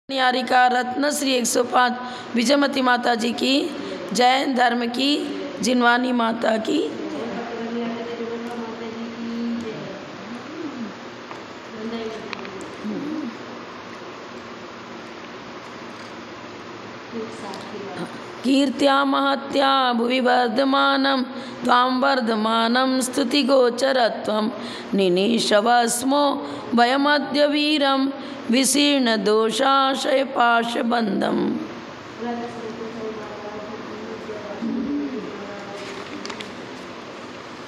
निहारिका रत्न श्री 105 विजयमती माता जी की, जैन धर्म की जिनवानी माता की। कीर्त्या महत्या भुवि वर्धमानं त्वां वर्धमानं स्तुतिगोचरत्वं निनीशवस्मो वयमद्य वीरं विशीर्ण दोषाशय पाशबन्धम्।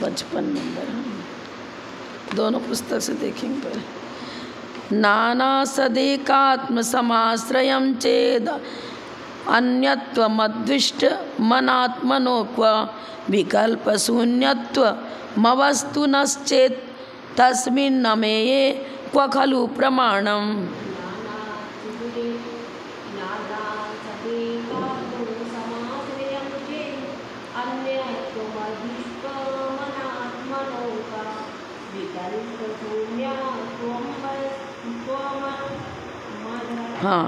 55 नंबर दोनों पुस्तक से देखेंगे पहले। नाना सदेकात्म समाश्रयं चेद अन्यत्वमद्विष्ट मनात्मनो क्व विकल्प शून्यत्व मवस्तु नश्चेत् तस्मिन्नमेये क्व खलु प्रमाणम्। हाँ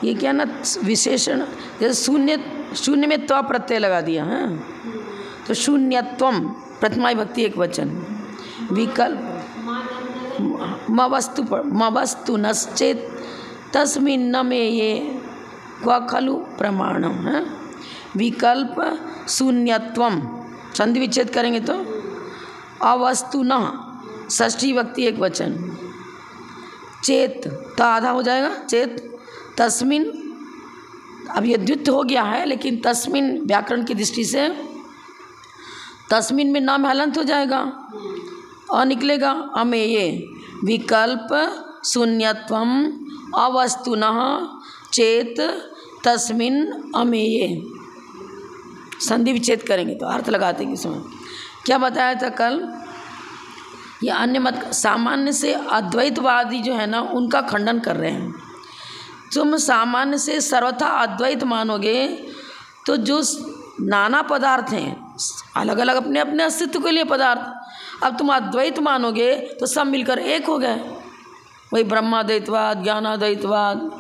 ये क्या ना विशेषण, जैसे शून्य में त्व प्रत्यय लगा दिया है तो शून्यत्वम प्रथमा विभक्ति एक वचन, विकल्प मवस्तु नश्चेत् तस्मिन् में ये क्व खलु प्रमाणम है। विकल्प शून्यत्वम संधि विच्छेद करेंगे तो अवस्तु न षष्ठी विभक्ति एक वचन, चेत तो आधा हो जाएगा चेत, तस्मिन अब ये द्वित्व हो गया है लेकिन तस्मिन व्याकरण की दृष्टि से तस्मिन में नाम हलंत हो जाएगा और निकलेगा अमेये। विकल्प शून्यत्वम अवस्तुनः चेत तस्मिन अमेये संधि विच्छेद करेंगे तो अर्थ लगाते हैं इसमें। क्या बताया था कल, ये अन्य मत सामान्य से अद्वैतवादी जो है ना उनका खंडन कर रहे हैं। तुम सामान्य से सर्वथा अद्वैत मानोगे तो जो नाना पदार्थ हैं अलग अलग अपने अपने अस्तित्व के लिए पदार्थ, अब तुम अद्वैत मानोगे तो सब मिलकर एक हो गए। वही ब्रह्माद्वैतवाद ज्ञानाद्वैतवाद,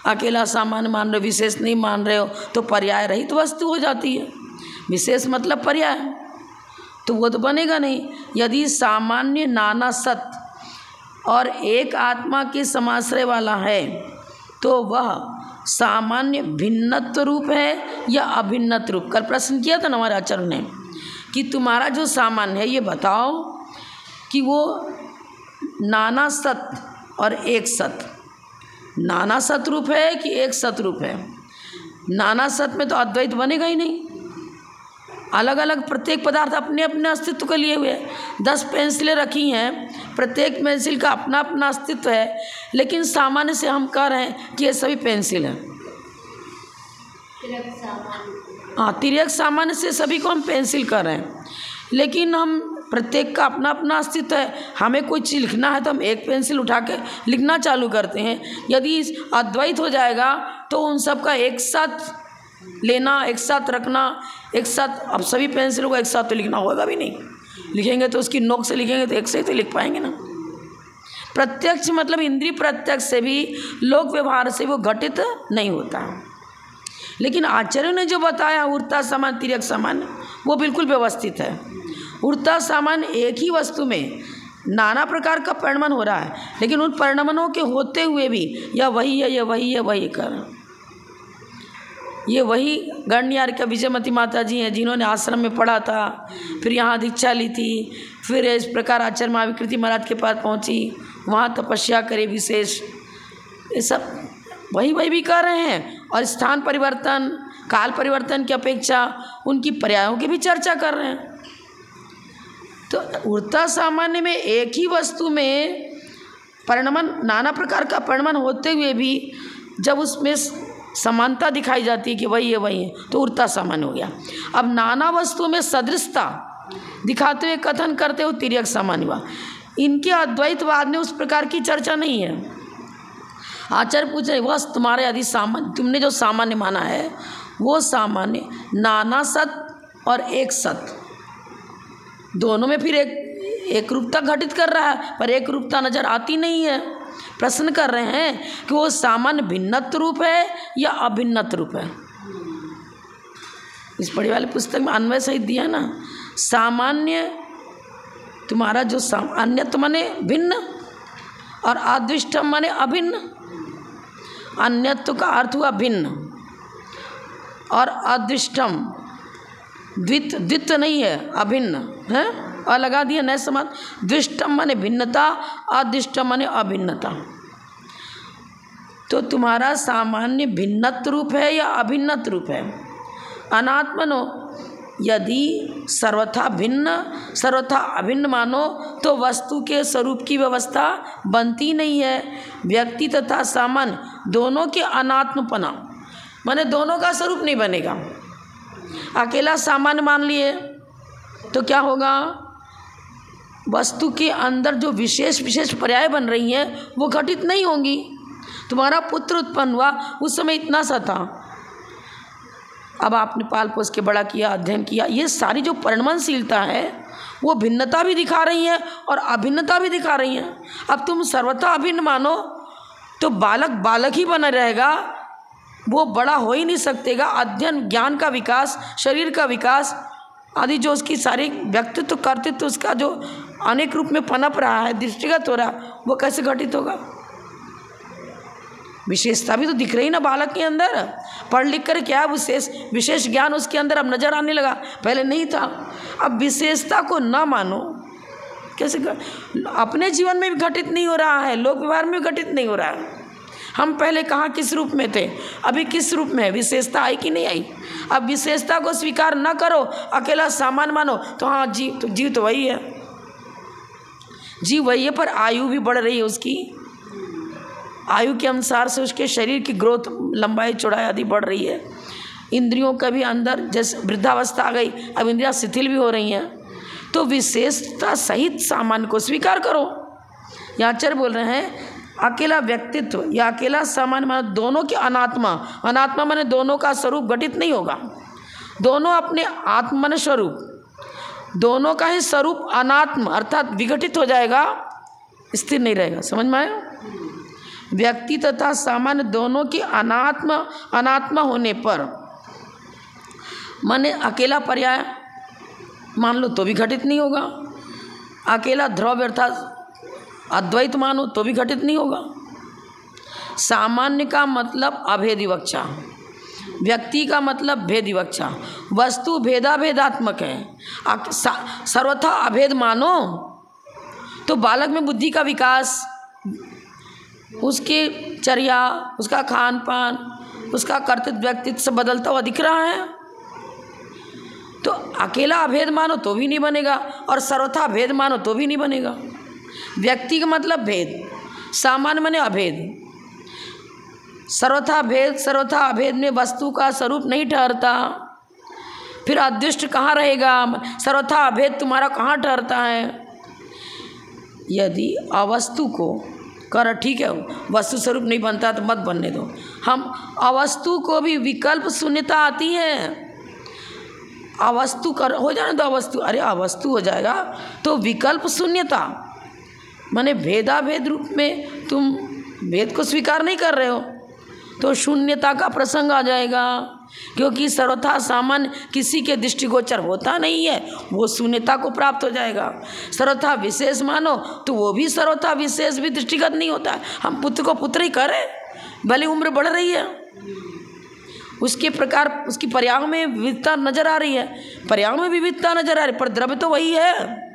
अकेला सामान्य मान रहे हो विशेष नहीं मान रहे हो तो पर्याय रहित वस्तु हो जाती है। विशेष मतलब पर्याय, तो वो तो बनेगा नहीं। यदि सामान्य नाना सत और एक आत्मा के समाश्रय वाला है तो वह सामान्य भिन्नत्व रूप है या अभिन्नत्व रूप। कल प्रश्न किया था ना हमारे आचार्य ने कि तुम्हारा जो सामान्य है ये बताओ कि वो नाना सत और एक सत, नाना सत रूप है कि एक सत रूप है। नाना सत में तो अद्वैत बनेगा ही नहीं। अलग अलग प्रत्येक पदार्थ अपने अपने अस्तित्व के लिए हुए। 10 पेंसिलें रखी हैं, प्रत्येक पेंसिल का अपना अपना अस्तित्व है, लेकिन सामान्य से हम कह रहे हैं कि ये सभी पेंसिल हैं। हाँ, तिर्यक सामान्य से सभी को हम पेंसिल कर रहे हैं, लेकिन हम प्रत्येक का अपना अपना अस्तित्व है। हमें कोई चीज़ लिखना है तो हम एक पेंसिल उठा के लिखना चालू करते हैं। यदि अद्वैत हो जाएगा तो उन सब का एक साथ लेना, एक साथ रखना, एक साथ, अब सभी पेंसिलों को एक साथ तो लिखना होगा भी नहीं। लिखेंगे तो उसकी नोक से लिखेंगे तो एक से ही तो लिख पाएंगे ना। प्रत्यक्ष मतलब इंद्रिय प्रत्यक्ष से भी, लोक व्यवहार से वो घटित नहीं होता। लेकिन आचार्य ने जो बताया उड़ता सामान्य तिर्यक सामान्य वो बिल्कुल व्यवस्थित है। उड़ता सामान्य एक ही वस्तु में नाना प्रकार का परिणमन हो रहा है, लेकिन उन परिणमनों के होते हुए भी यह वही है, यह वही है, वही कर, ये वही गणनिहारिका विजयमती माता जी हैं जिन्होंने आश्रम में पढ़ा था, फिर यहाँ दीक्षा ली थी, फिर इस प्रकार आचार्य महाविकृति महाराज के पास पहुँची, वहाँ तपस्या करे विशेष। ये सब वही भी कर रहे हैं और स्थान परिवर्तन काल परिवर्तन की अपेक्षा उनकी पर्यायों की भी चर्चा कर रहे हैं। तो उड़ता सामान्य में एक ही वस्तु में परिणमन, नाना प्रकार का परिणमन होते हुए भी जब उसमें समानता दिखाई जाती है कि वही है तो उड़ता सामान्य हो गया। अब नाना वस्तुओं में सदृशता दिखाते हुए कथन करते हो तिर्यक सामान्य हुआ। इनके अद्वैतवाद में उस प्रकार की चर्चा नहीं है। आचार्य पूछ रहे बस तुम्हारे यदि सामान्य, तुमने जो सामान्य माना है वो सामान्य नाना सत और एक सत, दोनों में फिर एक रूपता घटित कर रहा है, पर एक रूपता नजर आती नहीं है। प्रश्न कर रहे हैं कि वो सामान्य भिन्नत्व रूप है या अभिन्नत्व रूप है। इस पढ़ी वाली पुस्तक में अन्वय सहित दिया ना, सामान्य तुम्हारा जो अन्यत्व माने भिन्न और अदृष्टम माने अभिन्न। अन्यत्व का अर्थ हुआ भिन्न और अदृष्टम द्वित्व नहीं है, अभिन्न है। और लगा दिया नए समाज। दृष्टम माने भिन्नता, अदृष्टम माने अभिन्नता। तो तुम्हारा सामान्य भिन्नत्व रूप है या अभिन्नत्व रूप है? अनात्मनो यदि सर्वथा भिन्न सर्वथा अभिन्न मानो तो वस्तु के स्वरूप की व्यवस्था बनती नहीं है। व्यक्ति तथा सामान्य दोनों के अनात्मपना माने दोनों का स्वरूप नहीं बनेगा। अकेला सामान्य मान लिए तो क्या होगा? वस्तु के अंदर जो विशेष पर्याय बन रही हैं वो घटित नहीं होंगी। तुम्हारा पुत्र उत्पन्न हुआ, उस समय इतना सा था, अब आपने पाल पोस के बड़ा किया, अध्ययन किया, ये सारी जो परिणमनशीलता है वो भिन्नता भी दिखा रही है और अभिन्नता भी दिखा रही है। अब तुम सर्वथा अभिन्न मानो तो बालक बालक ही बना रहेगा, वो बड़ा हो ही नहीं सकेगा। अध्ययन, ज्ञान का विकास, शरीर का विकास आदि जो उसकी सारी व्यक्तित्व कर्तृत्व उसका जो अनेक रूप में पनप रहा है, दृष्टिगत हो रहा है, वो कैसे घटित होगा? विशेषता भी तो दिख रही ना बालक के अंदर। पढ़ लिख कर क्या विशेष ज्ञान उसके अंदर अब नजर आने लगा, पहले नहीं था। अब विशेषता को ना मानो कैसे? अपने जीवन में भी घटित नहीं हो रहा है, लोक व्यवहार में भी घटित नहीं हो रहा है। हम पहले कहाँ किस रूप में थे, अभी किस रूप में है? विशेषता आई कि नहीं आई? अब विशेषता को स्वीकार न करो, अकेला सामान मानो तो हाँ जीव तो वही है, जीव वही है, पर आयु भी बढ़ रही है उसकी। आयु के अनुसार से उसके शरीर की ग्रोथ, लंबाई, चौड़ाई आदि बढ़ रही है। इंद्रियों का भी अंदर जैसे वृद्धावस्था आ गई, अब इंद्रियां शिथिल भी हो रही हैं। तो विशेषता सहित सामान्य को स्वीकार करो। यहाँ आचार्य बोल रहे हैं अकेला व्यक्तित्व या अकेला सामान्य माने दोनों के अनात्मा, अनात्मा माने दोनों का स्वरूप घटित नहीं होगा। दोनों अपने आत्म माने स्वरूप, दोनों का ही स्वरूप अनात्म अर्थात विघटित हो जाएगा, स्थिर नहीं रहेगा। समझ में आया? व्यक्ति तथा सामान्य दोनों की अनात्मा होने पर माने अकेला पर्याय मान लो तो भी घटित नहीं होगा, अकेला ध्रुव अर्थात अद्वैत मानो तो भी घटित नहीं होगा। सामान्य का मतलब अभेद विवक्षा, व्यक्ति का मतलब भेद विवक्षा, वस्तु भेदात्मक है। सर्वथा अभेद मानो तो बालक में बुद्धि का विकास, उसकी चर्या, उसका खान पान, उसका कर्तव्य व्यक्तित्व सब बदलता हुआ दिख रहा है। तो अकेला अभेद मानो तो भी नहीं बनेगा और सर्वथा भेद मानो तो भी नहीं बनेगा। व्यक्ति का मतलब भेद, सामान्य माने अभेद। सर्वथा अभेद में वस्तु का स्वरूप नहीं ठहरता, फिर अदृष्ट कहाँ रहेगा? सर्वथा अभेद तुम्हारा कहाँ ठहरता है? यदि अवस्तु को कर ठीक है, वस्तु स्वरूप नहीं बनता तो मत बनने दो। हम अवस्तु को भी विकल्प शून्यता आती है। अवस्तु कर हो जाने दो, अवस्तु, अरे अवस्तु हो जाएगा तो विकल्प शून्यता माने भेदाभेद रूप में तुम भेद को स्वीकार नहीं कर रहे हो तो शून्यता का प्रसंग आ जाएगा। क्योंकि सर्वथा सामान्य किसी के दृष्टिगोचर होता नहीं है, वो शून्यता को प्राप्त हो जाएगा। सर्वथा विशेष मानो तो वो भी सर्वथा विशेष भी दृष्टिगत नहीं होता है। हम पुत्र को पुत्र ही करें, भले उम्र बढ़ रही है, उसके प्रकार उसकी पर्याय में विविधता नजर आ रही है, पर्याय में विविधता नजर आ रही है, पर द्रव्य तो वही है,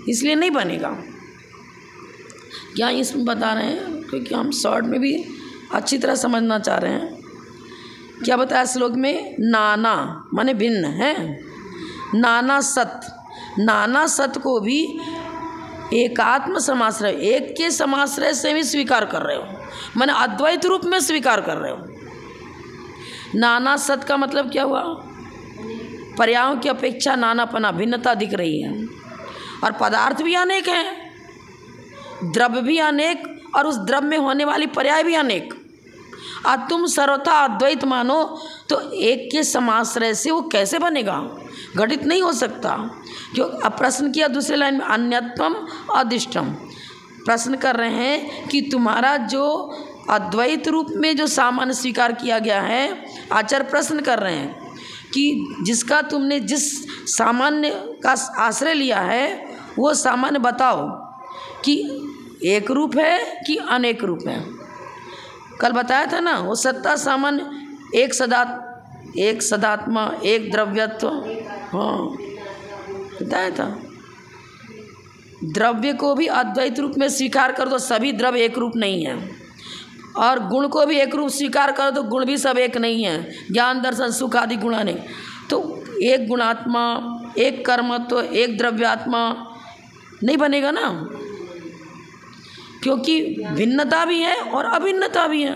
इसलिए नहीं बनेगा। क्या इसमें बता रहे हैं? क्योंकि हम शॉर्ट में भी अच्छी तरह समझना चाह रहे हैं। क्या बताया श्लोक में? नाना माने भिन्न है, नाना सत, नाना सत को भी एकात्म समाश्रय, एक के समाश्रय से भी स्वीकार कर रहे हो, माने अद्वैत रूप में स्वीकार कर रहे हो। नाना सत का मतलब क्या हुआ? पर्यायों की अपेक्षा नानापना, भिन्नता दिख रही है और पदार्थ भी अनेक हैं, द्रव्य भी अनेक और उस द्रव्य में होने वाली पर्याय भी अनेक। और तुम सर्वथा अद्वैत मानो तो एक के समाश्रय से वो कैसे बनेगा, घटित नहीं हो सकता। क्यों? अब प्रश्न किया दूसरे लाइन में, अन्यत्वम अदिष्टम। प्रश्न कर रहे हैं कि तुम्हारा जो अद्वैत रूप में जो सामान्य स्वीकार किया गया है, आचार्य प्रश्न कर रहे हैं कि जिसका तुमने जिस सामान्य का आश्रय लिया है वो सामान्य बताओ कि एक रूप है कि अनेक रूप है। कल बताया था ना, वो सत्ता सामान्य एक सदात्मा एक द्रव्यत्व, हाँ बताया था। द्रव्य को भी अद्वैत रूप में स्वीकार कर दो, सभी द्रव्य एक रूप नहीं है, और गुण को भी एक रूप स्वीकार कर दो, गुण भी सब एक नहीं है, ज्ञान दर्शन सुख आदि गुणा नहीं। तो एक गुणात्मा एक कर्मत्व एक द्रव्यात्मा नहीं बनेगा ना, क्योंकि भिन्नता भी है और अभिन्नता भी है।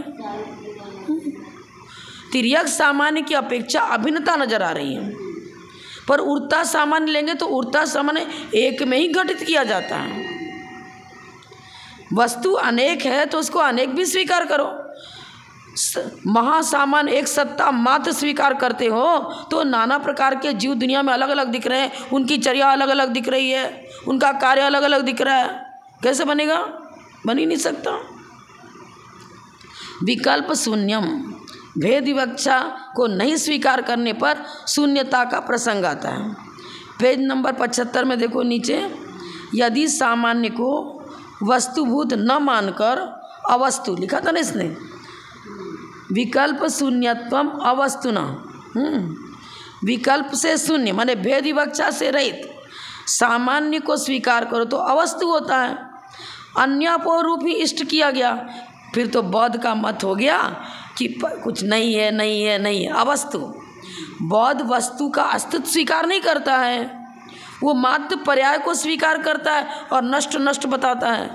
तिर्यक सामान्य की अपेक्षा अभिन्नता नजर आ रही है, पर उड़ता सामान्य लेंगे तो उड़ता सामान्य एक में ही घटित किया जाता है। वस्तु अनेक है तो उसको अनेक भी स्वीकार करो। महासामान्य एक सत्ता मात्र स्वीकार करते हो तो नाना प्रकार के जीव दुनिया में अलग अलग दिख रहे हैं, उनकी चर्या अलग अलग दिख रही है, उनका कार्य अलग अलग दिख रहा है, कैसे बनेगा? बन ही नहीं सकता। विकल्प शून्यम, भेद विवक्षा को नहीं स्वीकार करने पर शून्यता का प्रसंग आता है। पेज नंबर 75 में देखो नीचे, यदि सामान्य को वस्तुभूत न मानकर अवस्तु लिखा था ना इसने, विकल्प शून्यत्वम अवस्तुना, विकल्प से शून्य माने भेद विवक्षा से रहित सामान्य को स्वीकार करो तो अवस्तु होता है। अन्यापोरूप ही इष्ट किया गया, फिर तो बौद्ध का मत हो गया कि कुछ नहीं है नहीं है नहीं है, अवस्तु। बौद्ध वस्तु का अस्तित्व स्वीकार नहीं करता है, वो मात्र पर्याय को स्वीकार करता है और नष्ट नष्ट बताता है,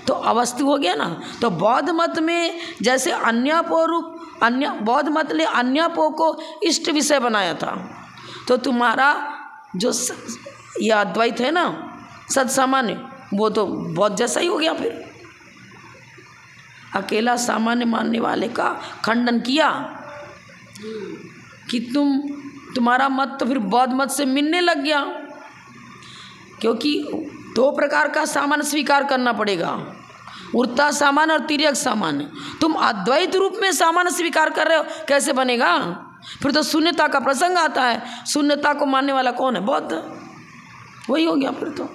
तो अवस्तु हो गया ना। तो बौद्ध मत में जैसे अन्यापोरूप, अन्य बौद्ध मत ने अन्यापो को इष्ट विषय बनाया था, तो तुम्हारा जो यह अद्वैत है ना सत्सामान्य, वो तो बौद्ध जैसा ही हो गया। फिर अकेला सामान्य मानने वाले का खंडन किया कि तुम्हारा मत तो फिर बौद्ध मत से मिलने लग गया, क्योंकि दो प्रकार का सामान्य स्वीकार करना पड़ेगा, उड़ता सामान्य और तिर्यक सामान्य। तुम अद्वैत रूप में सामान्य स्वीकार कर रहे हो, कैसे बनेगा? फिर तो शून्यता का प्रसंग आता है। शून्यता को मानने वाला कौन है? बौद्ध, वही हो गया। फिर तो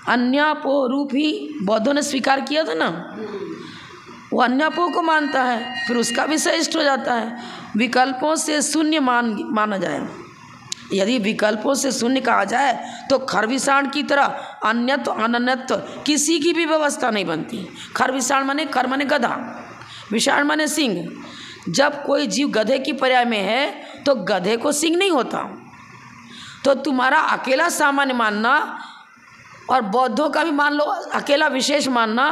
अन्यापो रूप ही बौद्धों ने स्वीकार किया था ना, वो अन्यापो को मानता है, फिर उसका विषय इष्ट हो जाता है। विकल्पों से शून्य माना जाए, यदि विकल्पों से शून्य कहा जाए तो खरविषाण की तरह अन्यत्व अनन्यत्व किसी की भी व्यवस्था नहीं बनती। खरविषाण माने, खर माने गधा, विषाण माने सिंह। जब कोई जीव गधे की पर्याय में है तो गधे को सिंह नहीं होता। तो तुम्हारा अकेला सामान्य मानना और बौद्धों का भी मान लो अकेला विशेष मानना,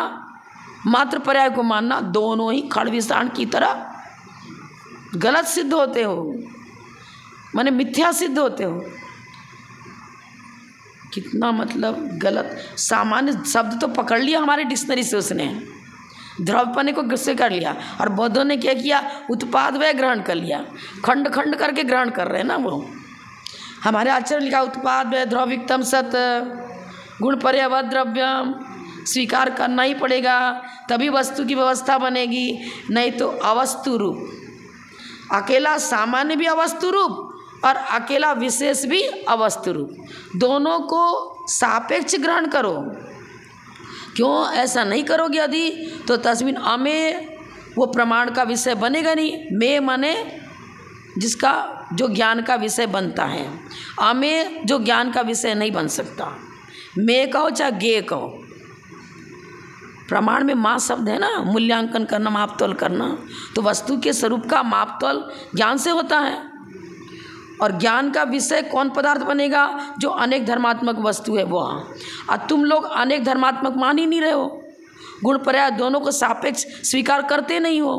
मात्र पर्याय को मानना, दोनों ही खरविषाण की तरह गलत सिद्ध होते हो, माने मिथ्या सिद्ध होते हो। कितना मतलब गलत। सामान्य शब्द तो पकड़ लिया हमारे डिक्शनरी से उसने, द्रव्यपने को गुस्से कर लिया, और बौद्धों ने क्या किया? उत्पाद वह ग्रहण कर लिया, खंड खंड करके ग्रहण कर रहे हैं ना वो। हमारे आचार्य लिखा उत्पाद वह द्रव्यक्तम सत गुण पर्यवत द्रव्यम, स्वीकार करना ही पड़ेगा, तभी वस्तु की व्यवस्था बनेगी, नहीं तो अवस्तु रूप। अकेला सामान्य भी अवस्तु रूप और अकेला विशेष भी अवस्तु रूप, दोनों को सापेक्ष ग्रहण करो। क्यों ऐसा नहीं करोगे यदि, तो तस्मिन अमेय वो प्रमाण का विषय बनेगा नहीं। मे माने जिसका जो ज्ञान का विषय बनता है, अमेय जो ज्ञान का विषय नहीं बन सकता। मे कहो चाहे गे कहो, प्रमाण में माप शब्द है ना, मूल्यांकन करना, मापतोल करना, तो वस्तु के स्वरूप का मापतोल ज्ञान से होता है। और ज्ञान का विषय कौन पदार्थ बनेगा? जो अनेक धर्मात्मक वस्तु है वो। और तुम लोग अनेक धर्मात्मक मान ही नहीं रहे हो, गुण पर्याय दोनों को सापेक्ष स्वीकार करते नहीं हो,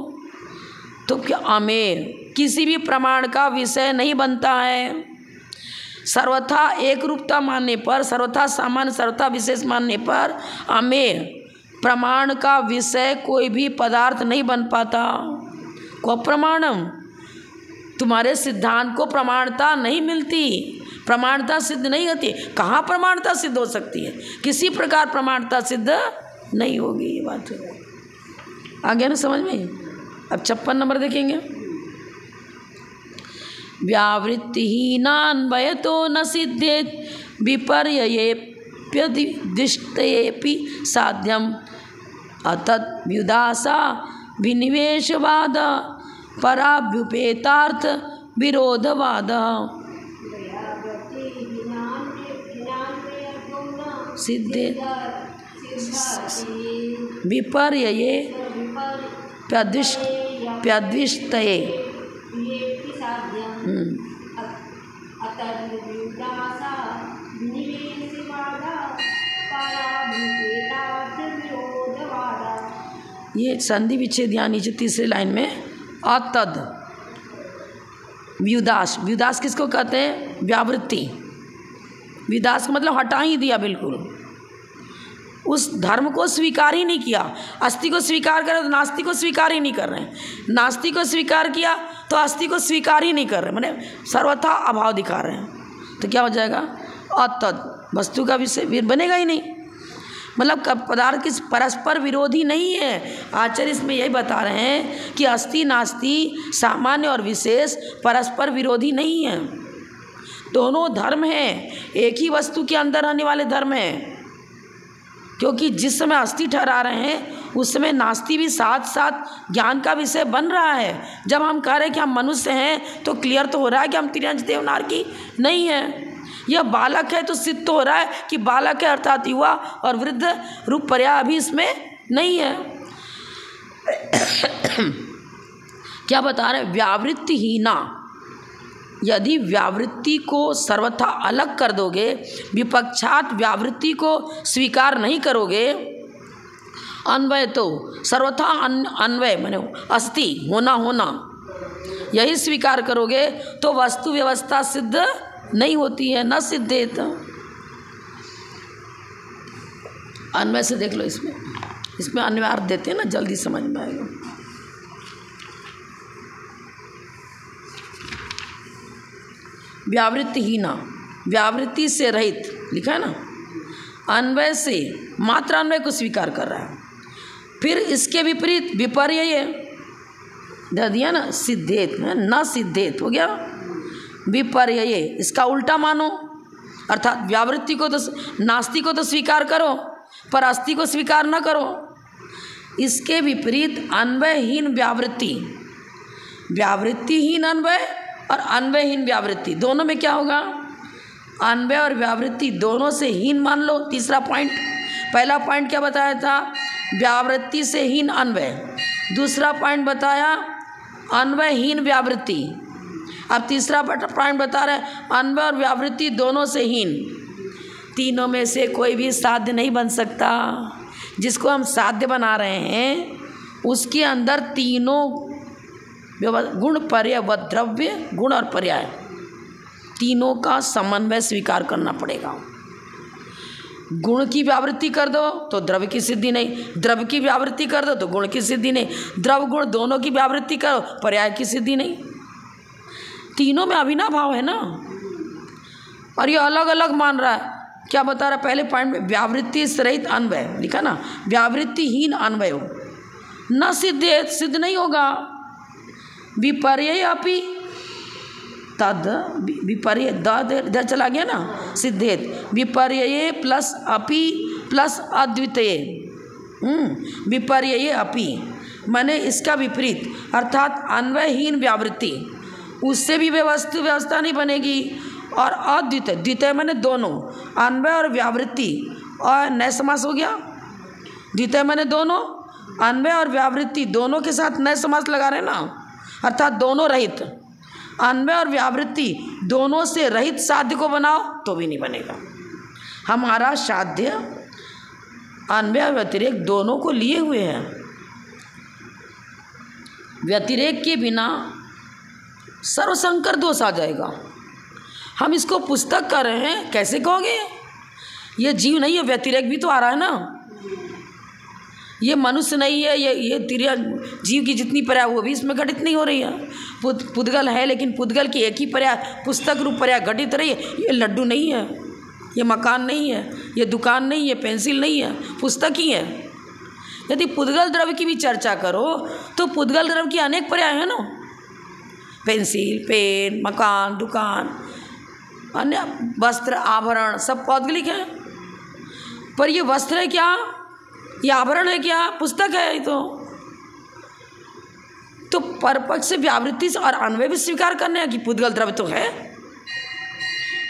तो क्या अमेय किसी भी प्रमाण का विषय नहीं बनता है। सर्वथा एक रूपता मानने पर, सर्वथा सामान्य सर्वथा विशेष मानने पर अमेय प्रमाण का विषय कोई भी पदार्थ नहीं बन पाता। को प्रमाणम, तुम्हारे सिद्धांत को प्रमाणता नहीं मिलती, प्रमाणता सिद्ध नहीं होती। कहाँ प्रमाणता सिद्ध हो सकती है? किसी प्रकार प्रमाणता सिद्ध नहीं होगी। ये बात है, आ गया ना समझ में? अब 56 नंबर देखेंगे। व्यावृत्तिहीनान्वयतो न सिद्धेत विपर्ययेऽप्यदिष्टयेऽपि साध्यम अतत् व्युदासा विनिवेशवाद पराभ्युपेतार्थ विरोधवाद। सिद्धेत विपर्ययेऽप्यदिष्टये ये संधि विच्छेद यहाँ नीचे तीसरी लाइन में अतद व्युदास। व्युदास किसको कहते हैं? व्यावृत्ति। व्युदास का मतलब हटा ही दिया, बिल्कुल उस धर्म को स्वीकार ही नहीं किया। अस्थि को स्वीकार करे तो नास्ति को स्वीकार ही नहीं कर रहे हैं, नास्ति को स्वीकार किया तो अस्थि को स्वीकार ही नहीं कर रहे, माने सर्वथा अभाव दिखा रहे हैं। तो क्या हो जाएगा? अतद, वस्तु का विषय बनेगा ही नहीं। मतलब पदार्थ की परस्पर विरोधी नहीं है। आचार्य इसमें यही बता रहे हैं कि अस्थि नास्ति सामान्य और विशेष परस्पर विरोधी नहीं है, दोनों धर्म हैं, एक ही वस्तु के अंदर रहने वाले धर्म हैं। क्योंकि जिस समय अस्थि ठहरा रहे हैं उस समय नास्ति भी साथ साथ ज्ञान का विषय बन रहा है। जब हम कह रहे हैं कि हम मनुष्य हैं तो क्लियर तो हो रहा है कि हम तिर्यंश देवनारकी नहीं है। यह बालक है तो सिद्ध तो हो रहा है कि बालक है अर्थात युवा, और वृद्ध रूप पर्याय अभी इसमें नहीं है। क्या बता रहे? व्यावृत्तिहीना, यदि व्यावृत्ति को सर्वथा अलग कर दोगे, विपक्षात व्यावृत्ति को स्वीकार नहीं करोगे, अन्वय तो सर्वथा अन्वय माने अस्थि होना यही स्वीकार करोगे तो वस्तु व्यवस्था सिद्ध नहीं होती है, न सिद्धेत। अन्वय से देख लो, इसमें अन्वय देते हैं ना, जल्दी समझ में आएगा। व्यावृत्तिहीना, व्यावृत्ति से रहित लिखा है ना, अन्वय से मात्र अन्वय को स्वीकार कर रहा है। फिर इसके विपरीत विपर्यय दे दिया ना, सिद्धेत न सिद्धेत हो गया। विपर्यय इसका उल्टा मानो, अर्थात व्यावृत्ति को तो नास्ति को तो स्वीकार करो पर अस्थि को स्वीकार न करो। इसके विपरीत अन्वयहीन व्यावृत्ति, व्यावृत्तिहीन अन्वय और अन्वयहीन व्यावृत्ति, दोनों में क्या होगा? अन्वय और व्यावृत्ति दोनों से हीन मान लो। तीसरा पॉइंट, पहला पॉइंट क्या बताया था? व्यावृत्ति से हीन अन्वय। दूसरा पॉइंट बताया अन्वयहीन व्यावृत्ति। अब तीसरा पॉइंट बता रहे अन्वय और व्यावृत्ति दोनों से हीन। तीनों में से कोई भी साध्य नहीं बन सकता। जिसको हम साध्य बना रहे हैं उसके अंदर तीनों गुण, पर्याय व द्रव्य, गुण और पर्याय, तीनों का समन्वय स्वीकार करना पड़ेगा। गुण की व्यावृत्ति कर दो तो द्रव्य की सिद्धि नहीं, द्रव्य की व्यावृत्ति कर दो तो गुण की सिद्धि नहीं, द्रव्य गुण दोनों की व्यावृत्ति करो पर्याय की सिद्धि नहीं। तीनों में अभिनव भाव है ना, और ये अलग अलग मान रहा है। क्या बता रहा? पहले पॉइंट में व्यावृत्ति से रहित अन्वय लिखा ना, व्यावृत्तिहीन अन्वय हो न सिद्धे, सिद्ध नहीं होगा। विपर्यय अपि तद, विपर्यय इधर चला गया ना, सिद्धेत। विपर्यय प्लस अपि प्लस अद्वितीय, विपर्यय अपि माने इसका विपरीत, अर्थात अन्वयहीन व्यावृत्ति, उससे भी व्यवस्था नहीं बनेगी। और अद्वितीय, द्वितीय माने दोनों, अन्वय और व्यावृत्ति, और नए समास हो गया। द्वितीय माने दोनों, अन्वय और व्यावृत्ति दोनों के साथ नए समास लगा रहे ना, अर्थात दोनों रहित। अन्वय और व्यावृत्ति दोनों से रहित साध्य को बनाओ तो भी नहीं बनेगा। हमारा साध्य अन्वय और व्यतिरेक दोनों को लिए हुए हैं। व्यतिरेक के बिना सर्वसंकर दोष आ जाएगा। हम इसको पुस्तक कर रहे हैं, कैसे कहोगे? ये जीव नहीं है, व्यतिरेक भी तो आ रहा है ना। ये मनुष्य नहीं है, ये तिर्यक जीव की जितनी पर्याय वो भी इसमें घटित नहीं हो रही है। पुद्गल है, लेकिन पुद्गल की एक ही पर्याय पुस्तक रूप पर्याय घटित रही है। ये लड्डू नहीं है, ये मकान नहीं है, ये दुकान नहीं है, पेंसिल नहीं है, पुस्तक ही है। यदि पुद्गल द्रव्य की भी चर्चा करो तो पुद्गल द्रव्य की अनेक पर्याय है ना, पेंसिल, पेन, मकान, दुकान, अन्य वस्त्र, आभरण सब पौद्गलिक है। पर ये वस्त्र है क्या, ये आभरण है क्या, पुस्तक है ये तो परपक्ष से व्यावृत्ति से और अन्वय भी स्वीकार करने हैं कि पुद्गल द्रव्य तो है।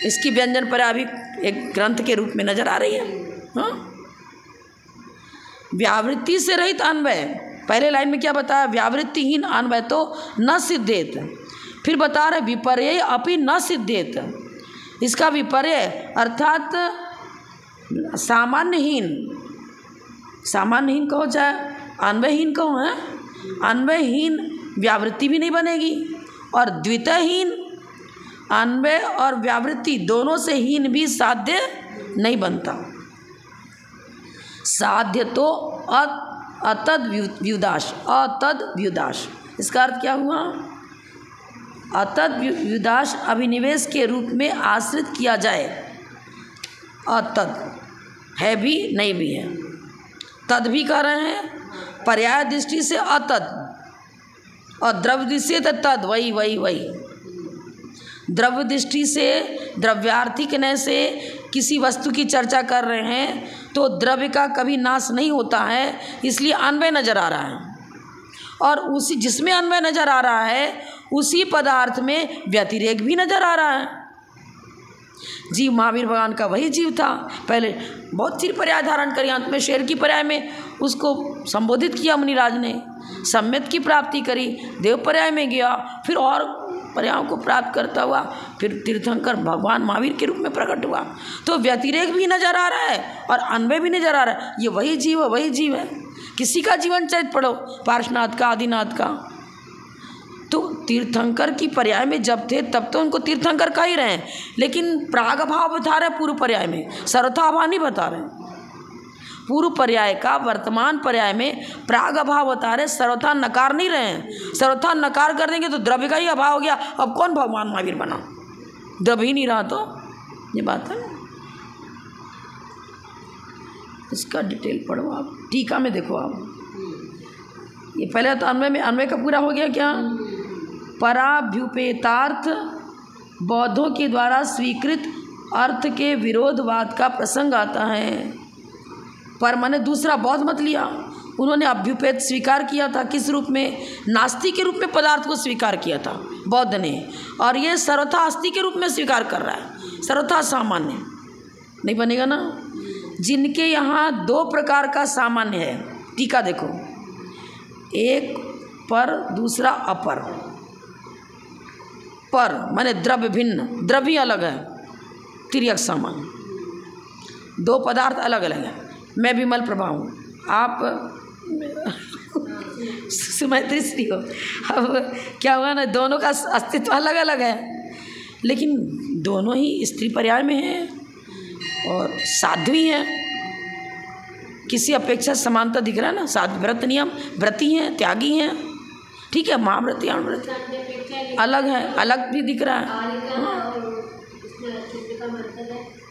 इसकी व्यंजन पर्याय भी एक ग्रंथ के रूप में नजर आ रही है। हाँ, व्यावृत्ति से रहित अन्वय, पहले लाइन में क्या बताया, व्यावृत्तिहीन अन्वय तो न सिद्धेत। फिर बता रहे विपर्य अपि न सिद्धेत। इसका विपर्य अर्थात सामान्यहीन, सामान्यहीन कहो चाहे अन्वयहीन कहो, है अन्वयहीन व्यावृत्ति भी नहीं बनेगी, और द्वितहीन अन्वय और व्यावृत्ति दोनों से हीन भी साध्य नहीं बनता। साध्य तो अतद व्युदाश, अतद व्युदाश। इसका अर्थ क्या हुआ, अतद व्युदाश अभिनिवेश के रूप में आश्रित किया जाए। अतद है भी नहीं भी है, तद भी कह रहे हैं, पर्याय दृष्टि से अतद और द्रव्य दृष्टि से तद, वही वही वही। द्रव्य दृष्टि से द्रव्यार्थिक ने से किसी वस्तु की चर्चा कर रहे हैं तो द्रव्य का कभी नाश नहीं होता है, इसलिए अन्वय नजर आ रहा है, और उसी जिसमें अन्वय नजर आ रहा है उसी पदार्थ में व्यतिरेक भी नजर आ रहा है। जीव महावीर भगवान का वही जीव था, पहले बहुत सी पर्याय धारण करी, अंत में शेर की पर्याय में उसको संबोधित किया मुनिराज ने, सम्यक की प्राप्ति करी, देव पर्याय में गया, फिर और पर्यायों को प्राप्त करता हुआ फिर तीर्थंकर भगवान महावीर के रूप में प्रकट हुआ। तो व्यतिरेक भी नजर आ रहा है और अन्वय भी नजर आ रहा है, ये वही जीव है, वही जीव है। किसी का जीवन चरित्र पढ़ो, पार्श्वनाथ का, आदिनाथ का, तो तीर्थंकर की पर्याय में जब थे तब तो उनको तीर्थंकर कह ही रहे हैं, लेकिन प्राग भाव बता रहे पूर्व पर्याय में, सर्वथा भाव नहीं बता रहे। पूर्व पर्याय का वर्तमान पर्याय में प्राग अभाव बता रहे, सर्वथा नकार नहीं रहे हैं। सर्वथा नकार कर देंगे तो द्रव्य का ही अभाव हो गया, अब कौन भगवान महावीर बना, द्रव्य ही नहीं रहा, तो ये बात है ना। इसका डिटेल पढ़ो आप, टीका में देखो आप। ये पहले तो अन्वय में, अन्वय का पूरा हो गया क्या, पराभ्युपेतार्थ बौद्धों के द्वारा स्वीकृत अर्थ के विरोधवाद का प्रसंग आता है। पर मैंने दूसरा बौद्ध मत लिया, उन्होंने अभ्युपेत स्वीकार किया था, किस रूप में, नास्ति के रूप में पदार्थ को स्वीकार किया था बौद्ध ने, और ये सर्वथा अस्थि के रूप में स्वीकार कर रहा है, सर्वथा सामान्य नहीं बनेगा ना। जिनके यहाँ दो प्रकार का सामान्य है, टीका देखो, एक पर दूसरा अपर। पर माने द्रव्य भिन्न, द्रव्य अलग है, तिर्यक सामान्य, दो पदार्थ अलग अलग है। मैं विमल प्रभा हूँ, आप सुमैत्री श्री हो। अब क्या हुआ ना, दोनों का अस्तित्व अलग अलग है, लेकिन दोनों ही स्त्री पर्याय में हैं और साध्वी हैं। किसी अपेक्षा समानता दिख रहा है ना, साध्वी व्रत नियम, व्रती हैं, त्यागी हैं, ठीक है, महाव्रती अणव्रती अलग है, अलग भी दिख रहा है।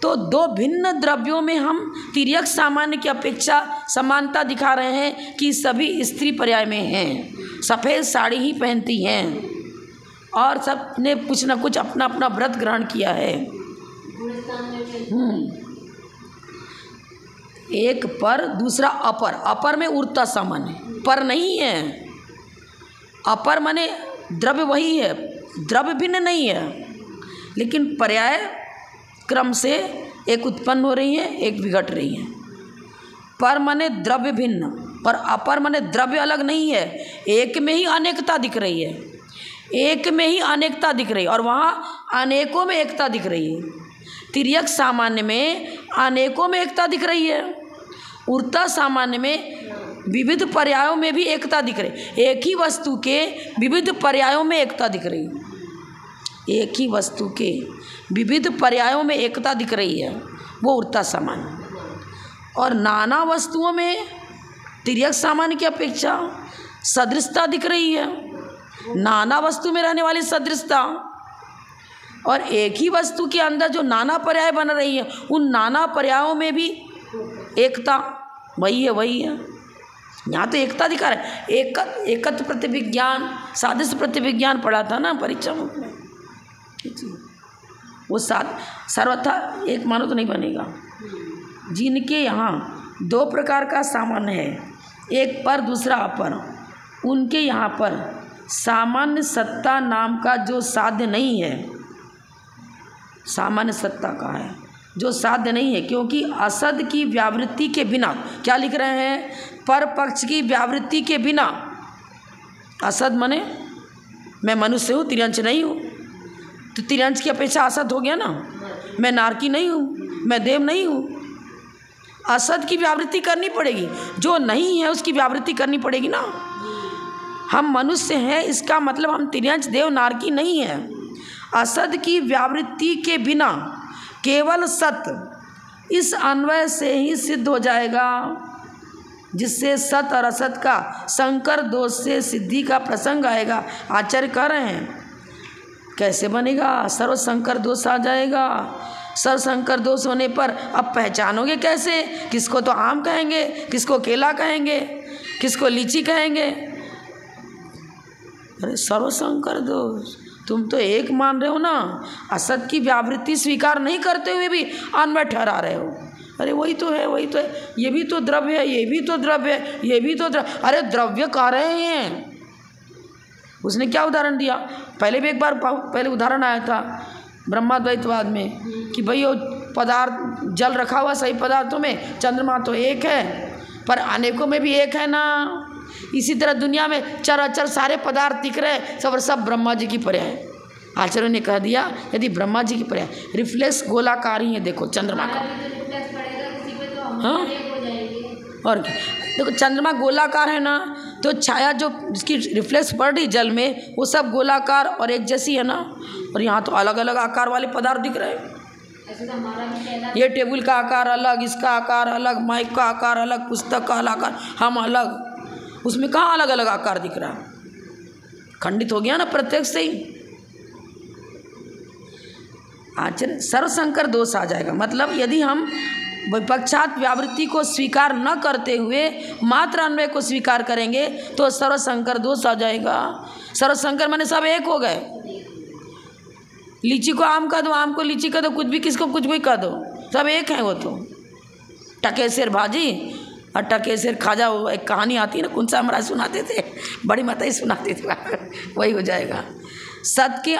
तो दो भिन्न द्रव्यों में हम तिर्यक सामान्य की अपेक्षा समानता दिखा रहे हैं कि सभी स्त्री पर्याय में हैं, सफ़ेद साड़ी ही पहनती हैं और सब ने कुछ न कुछ अपना अपना व्रत ग्रहण किया है। एक पर दूसरा अपर, अपर में उड़ता सामान्य, पर नहीं है। अपर माने द्रव्य वही है, द्रव्य भिन्न नहीं है, लेकिन पर्याय क्रम से एक उत्पन्न हो रही है, एक विघट रही है। पर माने द्रव्य भिन्न, पर अपर माने द्रव्य अलग नहीं है, एक में ही अनेकता दिख रही है, एक में ही अनेकता दिख रही है और वहाँ अनेकों में एकता दिख रही है। तिर्यक सामान्य में अनेकों में एकता दिख रही है, उड़ता सामान्य में विविध पर्यायों में भी एकता दिख रही है। एक ही वस्तु के विविध पर्यायों में एकता दिख रही है, एक ही वस्तु के विविध पर्यायों में एकता दिख रही है, वो उड़ता सामान्य। और नाना वस्तुओं में तिर्यक सामान्य की अपेक्षा सदृशता दिख रही है, नाना वस्तु में रहने वाली सदृशता, और एक ही वस्तु के अंदर जो नाना पर्याय बन रही है उन नाना पर्यायों में भी एकता, वही है। यहाँ तो एकता दिखा रहा है। एकत्र प्रतिविज्ञान, सादृश्य प्रतिविज्ञान पढ़ा था ना परीक्षा में, वो सर्वथा एक मानो तो नहीं बनेगा। जिनके यहाँ दो प्रकार का सामान्य है, एक पर दूसरा अपर, उनके यहाँ पर सामान्य सत्ता नाम का जो साध्य नहीं है, सामान्य सत्ता का है जो साध्य नहीं है, क्योंकि असद की व्यावृत्ति के बिना, क्या लिख रहे हैं, पर पक्ष की व्यावृत्ति के बिना, असद मने मैं मनुष्य हूँ, तिर्यंच नहीं हूँ, तो तिर्यंच की अपेक्षा असद हो गया ना। मैं नारकी नहीं हूँ, मैं देव नहीं हूँ, असद की व्यावृत्ति करनी पड़ेगी, जो नहीं है उसकी व्यावृत्ति करनी पड़ेगी ना। हम मनुष्य हैं, इसका मतलब हम तिर्यंच देव नारकी नहीं है। असद की व्यावृत्ति के बिना केवल सत, इस अन्वय से ही सिद्ध हो जाएगा, जिससे सत और असत का संकर दोष से सिद्धि का प्रसंग आएगा। आचार्य कह रहे हैं कैसे बनेगा, सर्व संकर दोष आ जाएगा। सर्व संकर दोष होने पर अब पहचानोगे कैसे, किसको तो आम कहेंगे, किसको केला कहेंगे, किसको लीची कहेंगे। अरे सर्व संकर दोष, तुम तो एक मान रहे हो ना, असत की व्यावृत्ति स्वीकार नहीं करते हुए भी अन्वय ठहरा रहे हो। अरे वही तो है, ये भी तो द्रव्य है, ये भी तो द्रव्य है, ये भी तो द्रव्य, अरे द्रव्य कह रहे हैं। उसने क्या उदाहरण दिया, पहले भी एक बार पहले उदाहरण आया था ब्रह्माद्वैतवाद में कि भाई वो पदार्थ जल रखा हुआ सही पदार्थों में, चंद्रमा तो एक है पर अनेकों में भी एक है ना। इसी तरह दुनिया में चराचर सारे पदार्थ दिख रहे हैं, सब ब्रह्मा जी की पर्याय। आचार्यों ने कह दिया यदि ब्रह्मा जी की पर्याय, रिफ्लेक्स गोलाकार ही है, देखो चंद्रमा का, हाँ और क्या, देखो चंद्रमा गोलाकार है ना, तो छाया जो जिसकी रिफ्लेक्स पड़ रही जल में वो सब गोलाकार और एक जैसी है ना। और यहाँ तो अलग अलग आकार वाले पदार्थ दिख रहे हैं। ये टेबल का आकार अलग, इसका आकार अलग, माइक का आकार अलग, पुस्तक का आकार हम अलग, उसमें कहाँ अलग अलग आकार दिख रहा है, खंडित हो गया ना प्रत्यक्ष से ही। आचरण सर्वसंकर दोष आ जाएगा, मतलब यदि हम विपक्षात व्यावृत्ति को स्वीकार न करते हुए मात्र अन्वय को स्वीकार करेंगे तो सर्वसंकर दोष आ जाएगा। सर्वसंकर माने सब एक हो गए, लीची को आम कह दो, आम को लीची कह दो, कुछ भी किसको कुछ भी कह दो, सब एक हैं। वो तो टकेसर भाजी और टकेसर खाजा, वो एक कहानी आती है ना, कौन सा हमारा सुनाते थे, बड़ी माता ही सुनाते थे वही हो जाएगा। सत के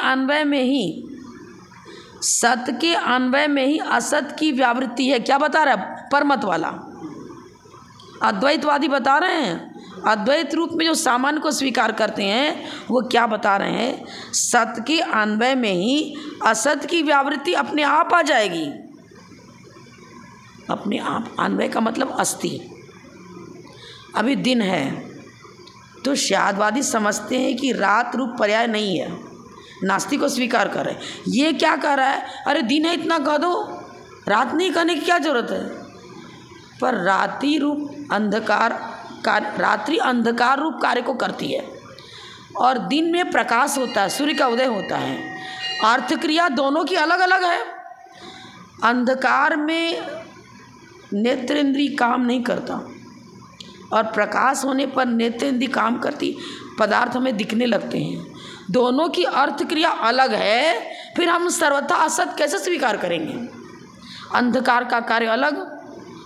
अन्वय में ही असत की व्यावृत्ति है। क्या बता रहा है परमत वाला, अद्वैतवादी बता रहे हैं, अद्वैत रूप में जो सामान्य को स्वीकार करते हैं वो क्या बता रहे हैं, सत के अन्वय में ही असत की व्यावृत्ति अपने आप आ जाएगी। अपने आप, अन्वय का मतलब अस्ति। अभी दिन है तो शायदवादी समझते हैं कि रात रूप पर्याय नहीं है, नास्तिक को स्वीकार कर रहे हैं। ये क्या कह रहा है, अरे दिन है इतना कह दो, रात नहीं कहने की क्या जरूरत है। पर रात्रि अंधकार रूप कार्य को करती है और दिन में प्रकाश होता है, सूर्य का उदय होता है। अर्थ क्रिया दोनों की अलग अलग है। अंधकार में नेत्रेंद्रिय काम नहीं करता और प्रकाश होने पर नेत्रेंद्रिय काम करती, पदार्थ हमें दिखने लगते हैं। दोनों की अर्थ क्रिया अलग है, फिर हम सर्वथा असत कैसे स्वीकार करेंगे। अंधकार का कार्य अलग,